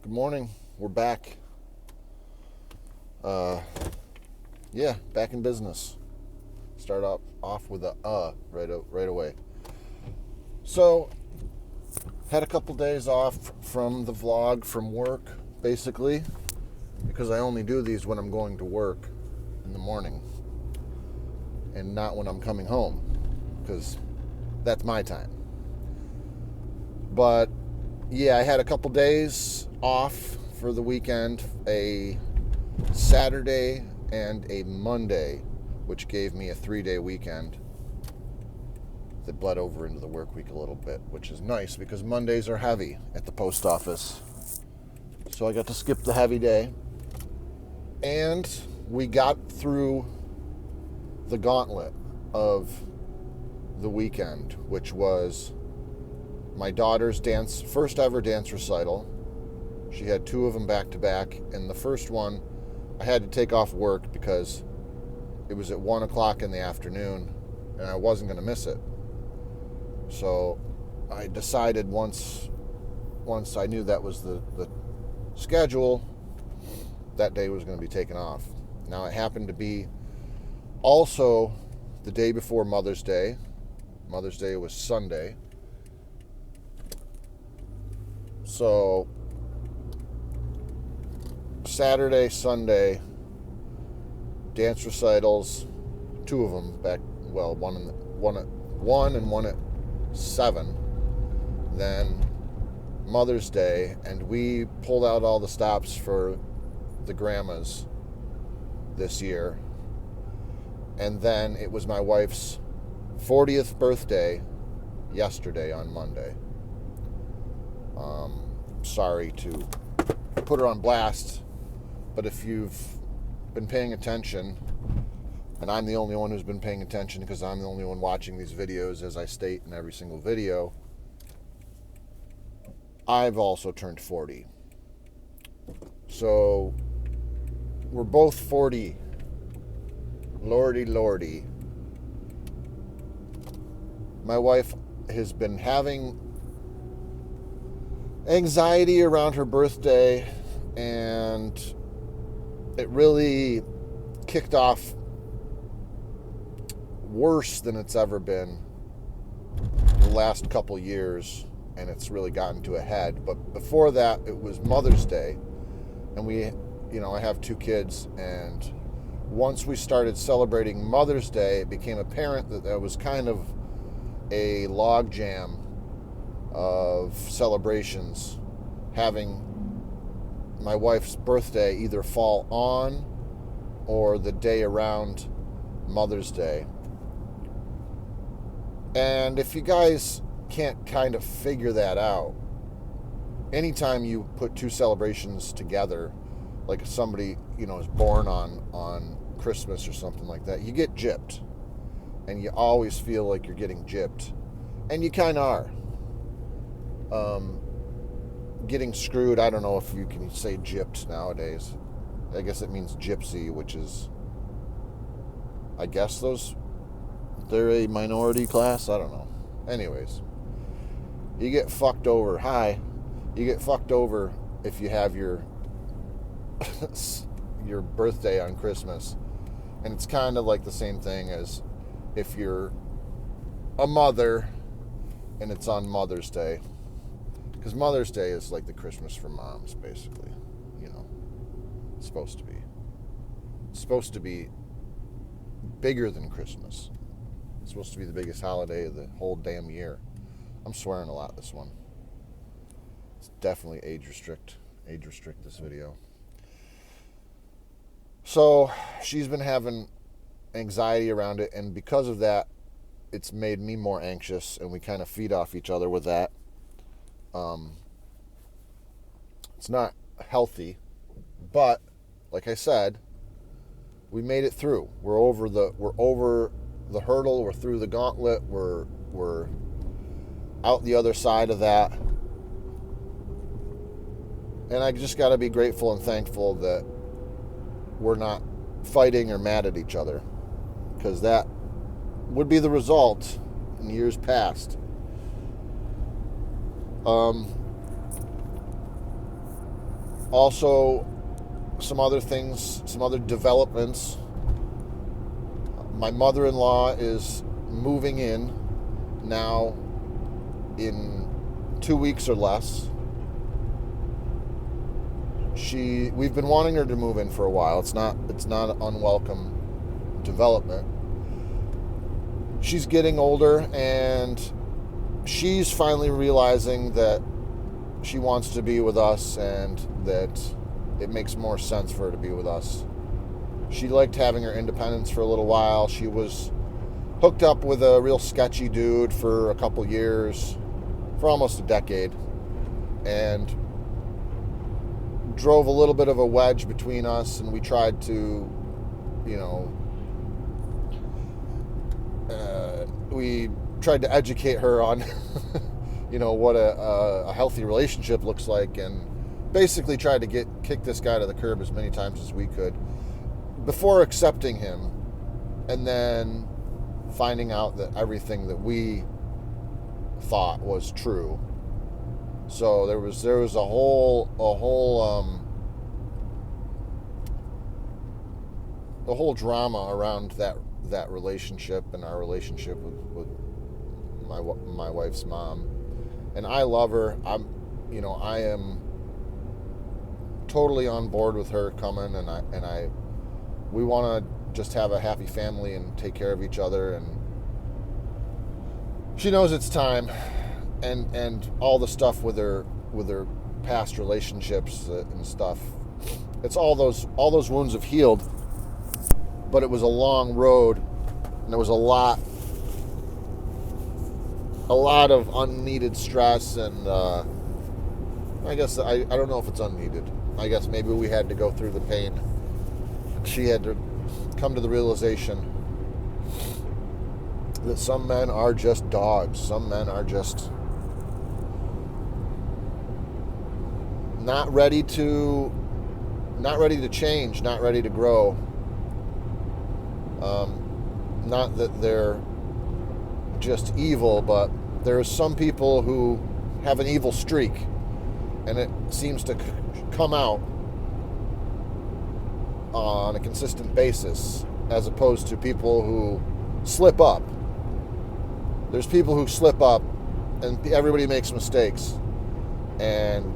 Good morning. We're back. Uh, yeah, back in business. Start off with right away. So, had a couple days off from the vlog from work, basically, because I only do these when I'm going to work in the morning, and not when I'm coming home, because that's my time. But yeah, I had a couple days off for the weekend, a Saturday and a Monday, which gave me a 3-day weekend that bled over into the work week a little bit, which is nice because Mondays are heavy at the post office. So I got to skip the heavy day. And we got through the gauntlet of the weekend, which was my daughter's first ever dance recital. She had 2 of them back to back, and the first one I had to take off work because it was at 1 o'clock in the afternoon and I wasn't going to miss it. So I decided once I knew that was the schedule, that day was going to be taken off. Now it happened to be also the day before Mother's Day. Mother's Day was Sunday. So Saturday, Sunday, dance recitals, 2 of them back. Well, one at 1 and one at 7. Then Mother's Day, and we pulled out all the stops for the grandmas this year. And then it was my wife's 40th birthday yesterday on Monday. Sorry to put her on blast, but if you've been paying attention, and I'm the only one who's been paying attention because I'm the only one watching these videos, as I state in every single video, I've also turned 40. So we're both 40. Lordy. My wife has been having anxiety around her birthday, and it really kicked off worse than it's ever been the last couple years, and it's really gotten to a head. But before that, it was Mother's Day, and I have 2 kids, and once we started celebrating Mother's Day, it became apparent that there was kind of a logjam of celebrations, having my wife's birthday either fall on or the day around Mother's Day. And if you guys can't kind of figure that out, anytime you put 2 celebrations together, like if somebody, is born on Christmas or something like that, you get gypped. And you always feel like you're getting gypped. And you kind of are. Getting screwed, I don't know if you can say gypped nowadays. I guess it means gypsy, which is, I guess they're a minority class. I don't know. Anyways, you get fucked over. You get fucked over if you have your your birthday on Christmas. And it's kind of like the same thing as if you're a mother and it's on Mother's Day. Because Mother's Day is like the Christmas for moms, basically. It's supposed to be. It's supposed to be bigger than Christmas. It's supposed to be the biggest holiday of the whole damn year. I'm swearing a lot this one. It's definitely age restrict this video. So she's been having anxiety around it, and because of that, it's made me more anxious, and we kind of feed off each other with that. It's not healthy, but like I said, we made it through. We're over the hurdle. We're through the gauntlet. We're out the other side of that. And I just got to be grateful and thankful that we're not fighting or mad at each other, because that would be the result in years past. Also, some other things, some other developments. My mother-in-law is moving in now in 2 weeks or less. We've been wanting her to move in for a while. It's not an unwelcome development. She's getting older, and she's finally realizing that she wants to be with us and that it makes more sense for her to be with us. She liked having her independence for a little while. She was hooked up with a real sketchy dude for a couple years, for almost a decade, and drove a little bit of a wedge between us, and we tried to, we tried to educate her on, what a healthy relationship looks like, and basically tried to kick this guy to the curb as many times as we could before accepting him, and then finding out that everything that we thought was true. So there was a whole drama around that relationship and our relationship with my wife's mom. And I love her. I am totally on board with her coming, and we want to just have a happy family and take care of each other, and she knows it's time. And all the stuff with her past relationships and stuff, it's all those wounds have healed, but it was a long road, and there was a lot of unneeded stress, and I guess I don't know if it's unneeded. I guess maybe we had to go through the pain. She had to come to the realization that some men are just dogs. Some men are just not ready to change, not ready to grow. Not that they're just evil, but there are some people who have an evil streak, and it seems to come out on a consistent basis, as opposed to people who slip up. There's people who slip up, and everybody makes mistakes, and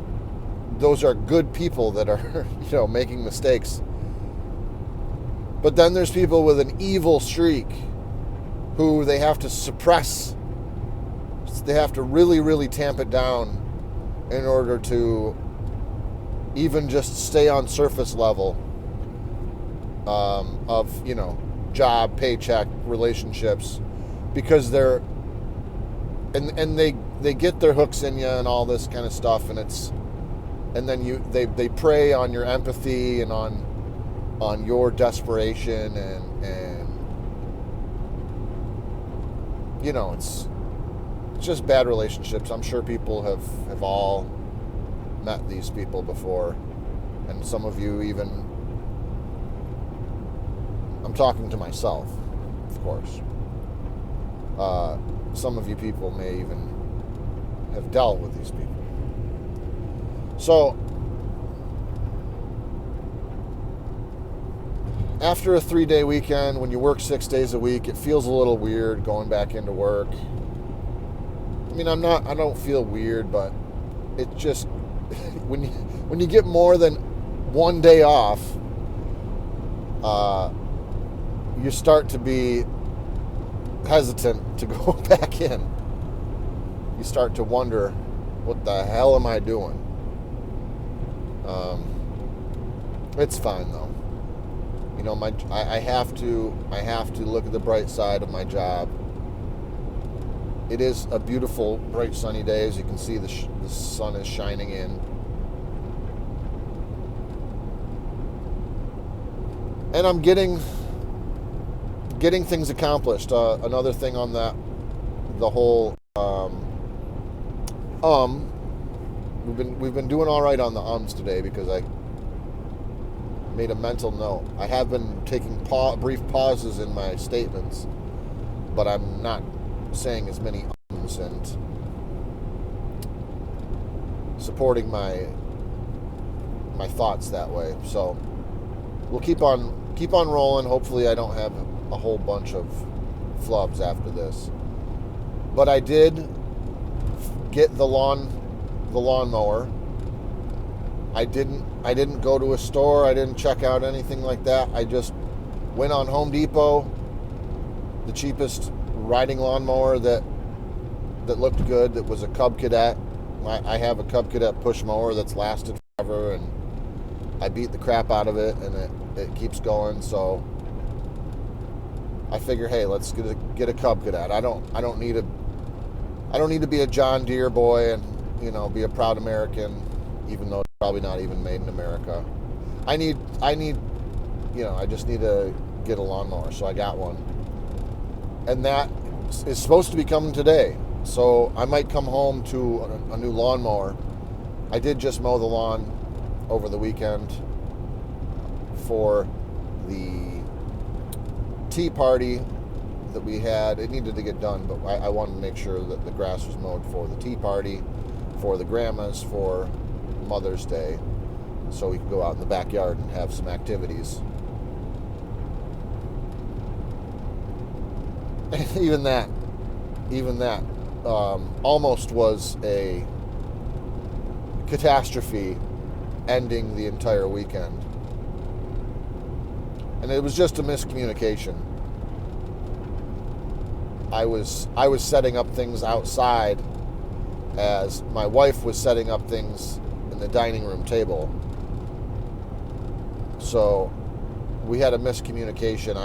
those are good people that are making mistakes. But then there's people with an evil streak who they have to suppress. They have to really, really tamp it down in order to even just stay on surface level of job, paycheck, relationships, because they're and they get their hooks in you and all this kind of stuff, and then they prey on your empathy and on your desperation, and it's just bad relationships. I'm sure people have all met these people before, and some of you even, I'm talking to myself, of course. Some of you people may even have dealt with these people. So, after a 3-day weekend, when you work 6 days a week, it feels a little weird going back into work. I mean, I don't feel weird, but it just, when you get more than 1 day off, you start to be hesitant to go back in. You start to wonder, what the hell am I doing? It's fine though. I have to look at the bright side of my job. It is a beautiful, bright, sunny day. As you can see, the sun is shining in. And I'm getting things accomplished. Another thing on that, the whole we've been doing all right on the ums today, because I made a mental note. I have been taking brief pauses in my statements, but I'm not saying as many ums and supporting my my thoughts that way. So we'll keep on rolling. Hopefully I don't have a whole bunch of flubs after this. But I did get the lawnmower. I didn't go to a store. I didn't check out anything like that. I just went on Home Depot, the cheapest riding lawnmower that looked good, that was a Cub Cadet. I have a Cub Cadet push mower that's lasted forever, and I beat the crap out of it, and it keeps going. So I figure, hey, let's get a Cub Cadet. I don't need to be a John Deere boy and, you know, be a proud American, even though it's probably not even made in America. I need, you know, I just need to get a lawnmower. So I got one, and that is supposed to be coming today. So I might come home to a new lawnmower. I did just mow the lawn over the weekend for the tea party that we had. It needed to get done, but I wanted to make sure that the grass was mowed for the tea party, for the grandmas, for Mother's Day, so we could go out in the backyard and have some activities. even that almost was a catastrophe, ending the entire weekend. And it was just a miscommunication. I was setting up things outside as my wife was setting up things in the dining room table. So we had a miscommunication.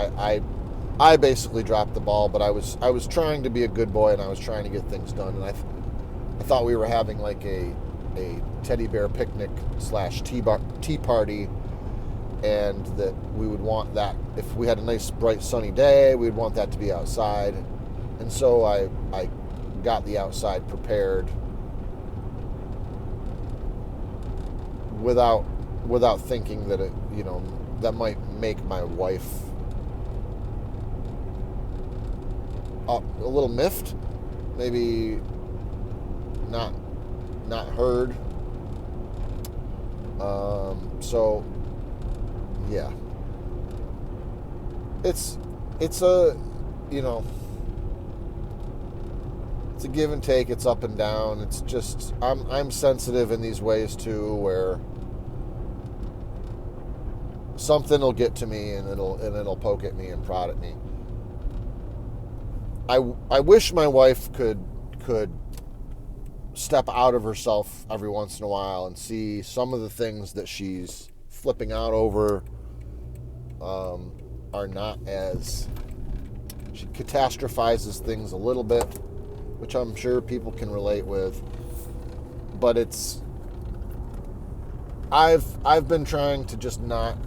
I basically dropped the ball, but I was trying to be a good boy, and I was trying to get things done. And I thought we were having like a teddy bear picnic / tea party, and that we would want that, if we had a nice bright sunny day, we'd want that to be outside. And so I got the outside prepared without thinking that it, you know, that might make my wife a little miffed, maybe not heard. So yeah, it's a, you know, it's a give and take. It's up and down. It's just I'm sensitive in these ways too, where something will get to me and it'll poke at me and prod at me. I wish my wife could step out of herself every once in a while and see some of the things that she's flipping out over are not as, she catastrophizes things a little bit, which I'm sure people can relate with. But it's, I've been trying to just not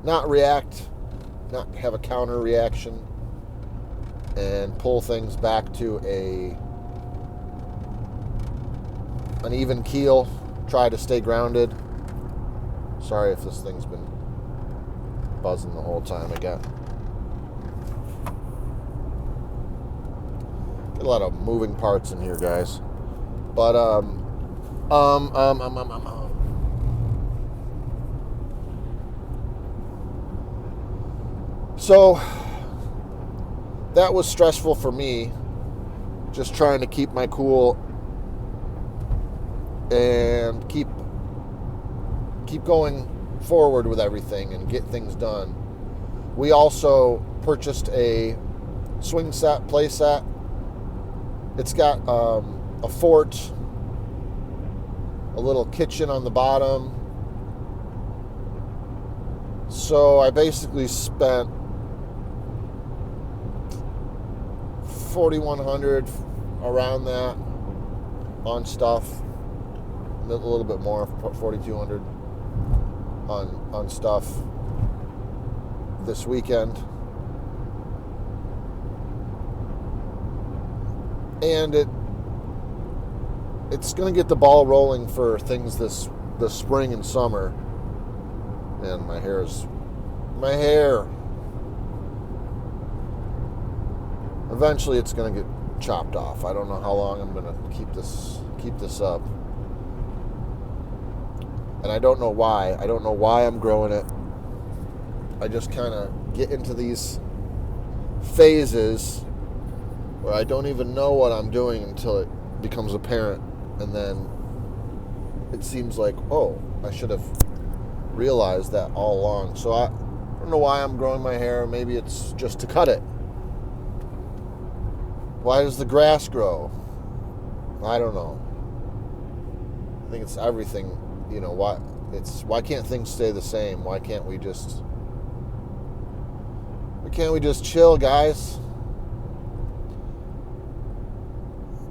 react, not have a counter reaction, and pull things back to an even keel. Try to stay grounded. Sorry if this thing's been buzzing the whole time. I got a lot of moving parts in here, guys. But so that was stressful for me, just trying to keep my cool and keep going forward with everything and get things done. We also purchased a swing set, play set. It's got a fort, a little kitchen on the bottom. So I basically spent $4,100 around that on stuff, a little bit more, $4,200 on stuff this weekend. And it's going to get the ball rolling for things this spring and summer. And my hair. Eventually it's going to get chopped off. I don't know how long I'm going to keep this up. And I don't know why. I don't know why I'm growing it. I just kind of get into these phases where I don't even know what I'm doing until it becomes apparent. And then it seems like, oh, I should have realized that all along. So I don't know why I'm growing my hair. Maybe it's just to cut it. Why does the grass grow? I don't know. I think it's everything. You know, why can't things stay the same? Why can't we just chill, guys?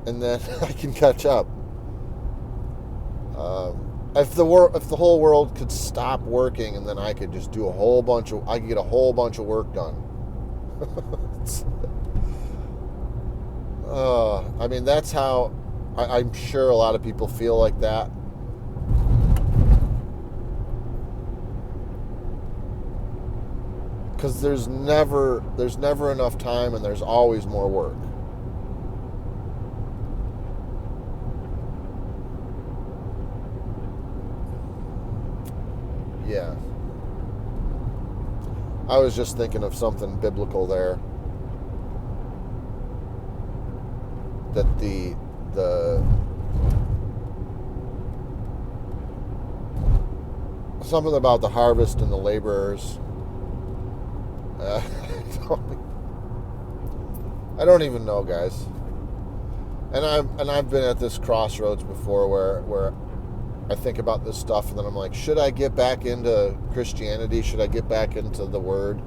And then I can catch up. If the whole world could stop working, and then I could just do I could get a whole bunch of work done. I mean, that's how I'm sure a lot of people feel like that. Because there's never enough time, and there's always more work. Yeah. I was just thinking of something biblical there. That the something about the harvest and the laborers. I don't even know, guys. And I've been at this crossroads before where I think about this stuff, and then I'm like, should I get back into Christianity? Should I get back into the Word?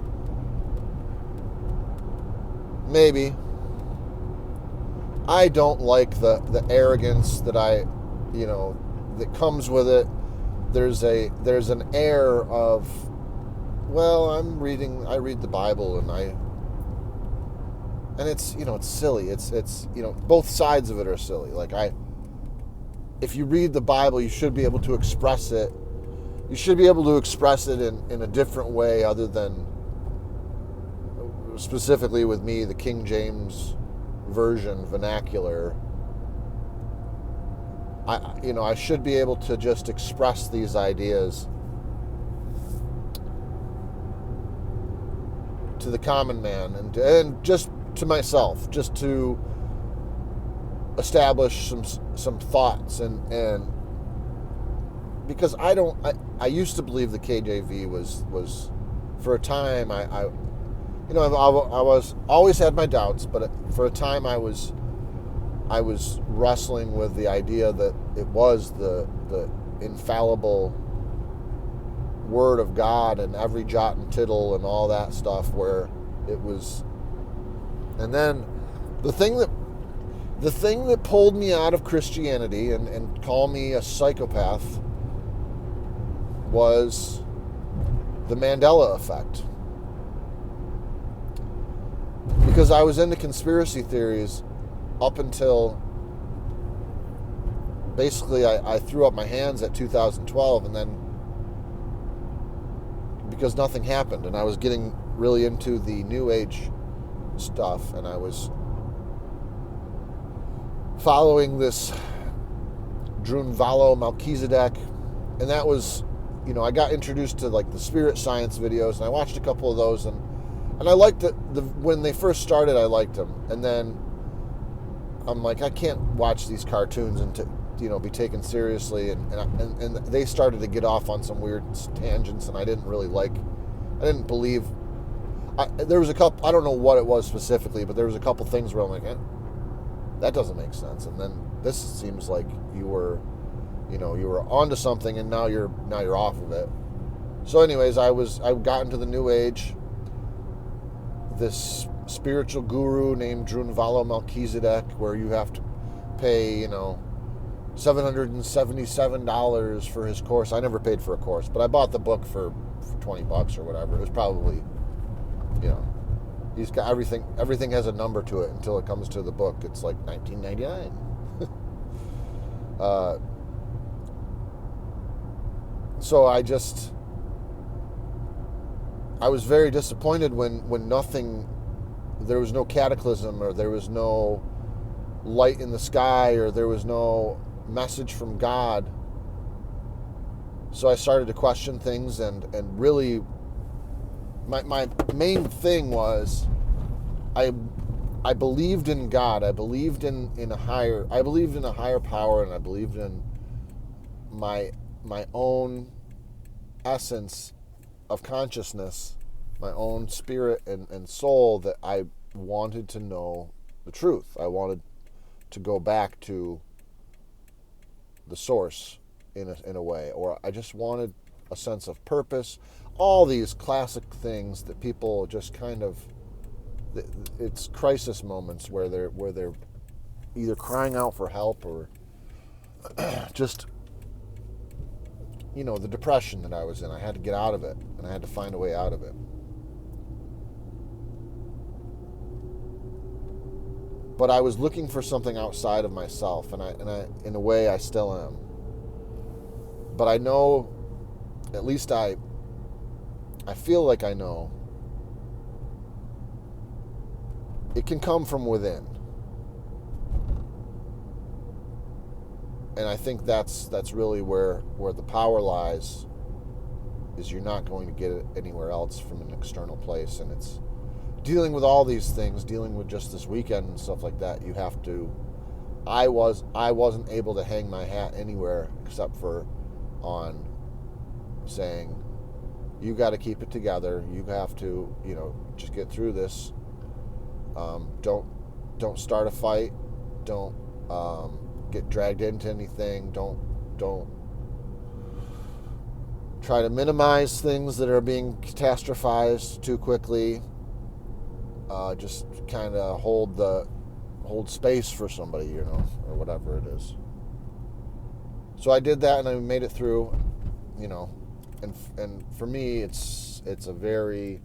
Maybe. I don't like the arrogance that that comes with it. There's an air of, well, I read the Bible, and it's, it's silly. It's both sides of it are silly. Like, if you read the Bible, you should be able to express it. You should be able to express it in a different way other than, specifically with me, the King James version, vernacular. I should be able to just express these ideas to the common man and just to myself, just to establish some thoughts and because I used to believe the KJV was for a time I was always had my doubts, but for a time I was wrestling with the idea that it was the infallible Word of God and every jot and tittle and all that stuff, where it was. And then the thing that pulled me out of Christianity and called me a psychopath was the Mandela effect. Because I was into conspiracy theories up until basically I threw up my hands at 2012, and then because nothing happened, and I was getting really into the New Age stuff, and I was following this Melchizedek, and that was, I got introduced to like the spirit science videos, and I watched a couple of those, and I liked it. When they first started, I liked them, and then I'm like, I can't watch these cartoons and be taken seriously, and they started to get off on some weird tangents, and I didn't believe. There was a couple, I don't know what it was specifically, but there was a couple things where I'm like, that doesn't make sense. And then this seems like you were onto something, and now you're off of it. So anyways, I got into the New Age. This spiritual guru named Drunvalo Melchizedek, where you have to pay, $777 for his course. I never paid for a course, but I bought the book for $20 or whatever. It was probably, he's got everything. Everything has a number to it until it comes to the book. It's like $19.99. So I was very disappointed when nothing, there was no cataclysm, or there was no light in the sky, or there was no message from God. So I started to question things, and really my main thing was I I believed in God. I believed in a higher power, and I believed in my my own essence of consciousness, my own spirit and soul, that I wanted to know the truth. I wanted to go back to the source in a way, or I just wanted a sense of purpose. All these classic things that people just kind of, it's crisis moments where they're either crying out for help or just, the depression that I was in. I had to get out of it, and I had to find a way out of it. But I was looking for something outside of myself, and I in a way I still am. But I know, at least I feel like I know, it can come from within. And I think that's really where the power lies, is you're not going to get it anywhere else from an external place. And it's dealing with all these things, dealing with just this weekend and stuff like that. You have to, I wasn't able to hang my hat anywhere except for on saying, you got to keep it together. You have to, just get through this. Don't start a fight. Don't get dragged into anything. Don't try to minimize things that are being catastrophized too quickly. Just kind of hold space for somebody, or whatever it is. So I did that, and I made it through, and for me, it's a very,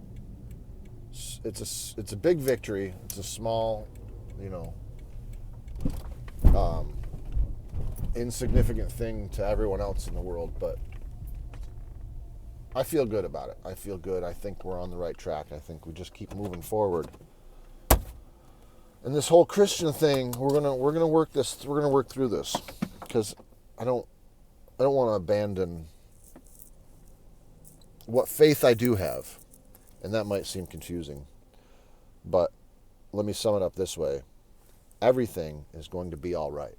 it's a big victory. It's a small, insignificant thing to everyone else in the world, but I feel good about it. I feel good. I think we're on the right track. I think we just keep moving forward. And this whole Christian thing, we're gonna work this. We're gonna work through this, because I don't want to abandon what faith I do have, and that might seem confusing, but let me sum it up this way: everything is going to be all right.